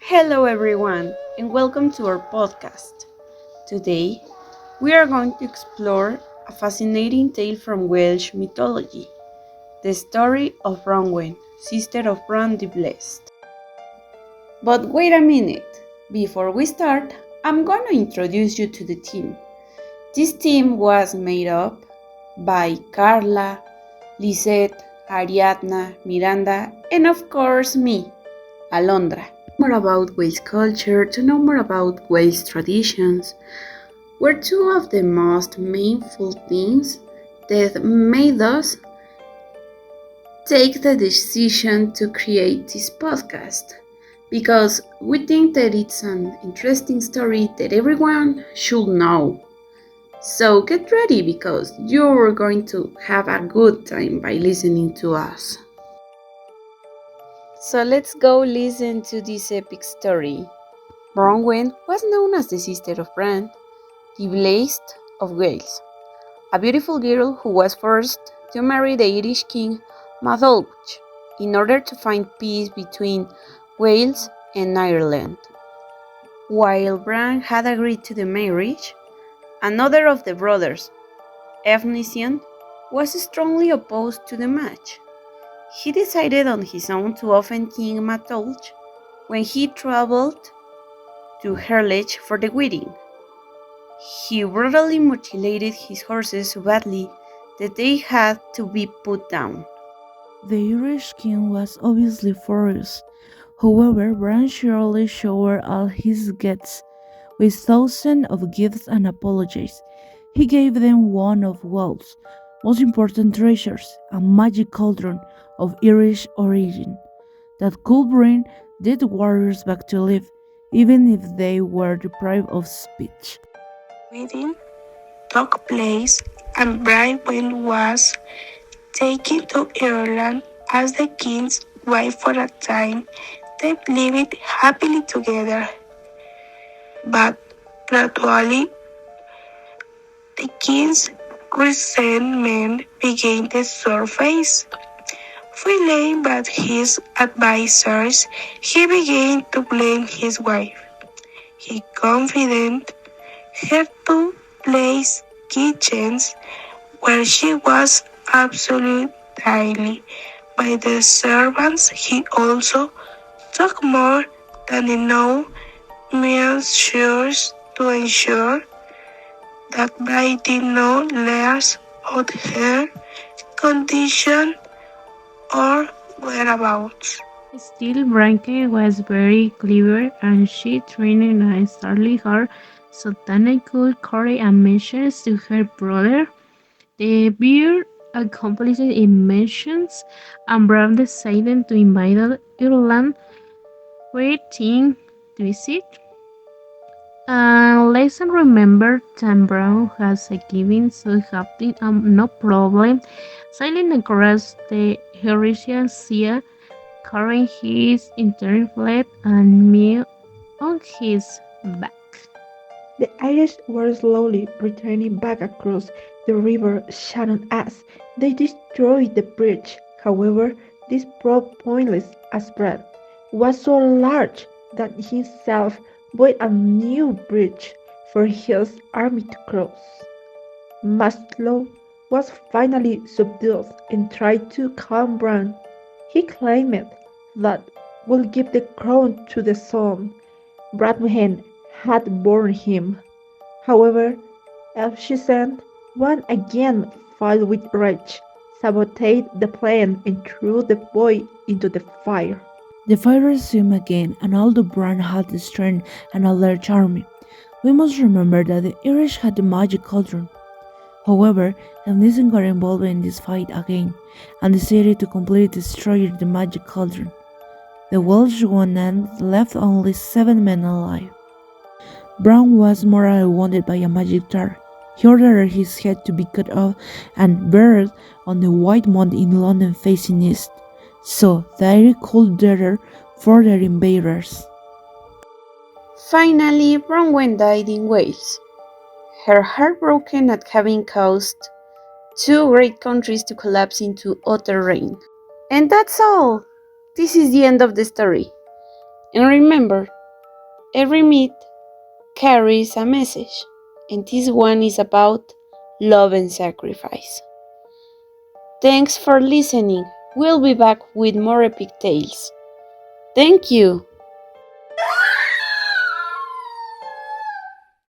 Hello, everyone, and welcome to our podcast. Today, we are going to explore a fascinating tale from Welsh mythology, the story of Branwen, sister of Bran the Blessed. But wait a minute, before we start, I'm going to introduce you to the team. This team was made up by Carla, Lisette, Ariadna, Miranda, and of course me, Alondra. More about Wales culture, to know more about Wales traditions, were two of the most meaningful things that made us take the decision to create this podcast, because we think that it's an interesting story that everyone should know. So get ready, because you're going to have a good time by listening to us. So let's go listen to this epic story. Bronwyn was known as the sister of Bran, the Blessed of Wales, a beautiful girl who was forced to marry the Irish king Matholwch in order to find peace between Wales and Ireland. While Bran had agreed to the marriage, another of the brothers, Efnisien, was strongly opposed to the match. He decided on his own to offend King Matholwch when he traveled to Herlech for the wedding. He brutally mutilated his horses so badly that they had to be put down. The Irish king was obviously furious. However, Bran surely showered all his guests with thousands of gifts and apologies. He gave them one of Wales' most important treasures, a magic cauldron of Irish origin that could bring dead warriors back to life, even if they were deprived of speech. Wedding took place and Branwen was taken to Ireland as the king's wife for a time. They lived happily together, but gradually the king's resentment began to surface. Failing by his advisors, he began to blame his wife. He confided her to place kitchens where she was absolutely daily by the servants. He also took more than enough measures to ensure that they did not learn of her condition or whereabouts. Still, Branke was very clever and she trained extremely hard so Tana could carry a message to her brother. The bear accomplished it missions and Bran decided to invade Ireland where Ting to visit. Lesson remembered that Bran has a giving so having no problem sailing across the Heresian Sea carrying his entire fleet and meal on his back. The Irish were slowly returning back across the river Shannon as they destroyed the bridge. However, this proved pointless as Brad was so large that he himself built a new bridge for his army to cross. Maslow was finally subdued and tried to calm Bran. He claimed that would give the crown to the son Bradwen had borne him. However, Elshizand once again filled with rage, sabotaged the plan and threw the boy into the fire. The fire resumed again, and although Bran had the strength and a large army, we must remember that the Irish had the magic cauldron. However, Elnison got involved in this fight again and decided to completely destroy the magic cauldron. The Welsh won and left only 7 men alive. Bran was mortally wounded by a magic dart. He ordered his head to be cut off and buried on the White Mound in London facing east, so the Irish could dare further invaders. Finally, Bronwyn died in Wales, her heart broken at having caused two great countries to collapse into utter ruin. And that's all! This is the end of the story. And remember, Every myth carries a message, and this one is about love and sacrifice. Thanks for listening. We'll be back with more epic tales. Thank you.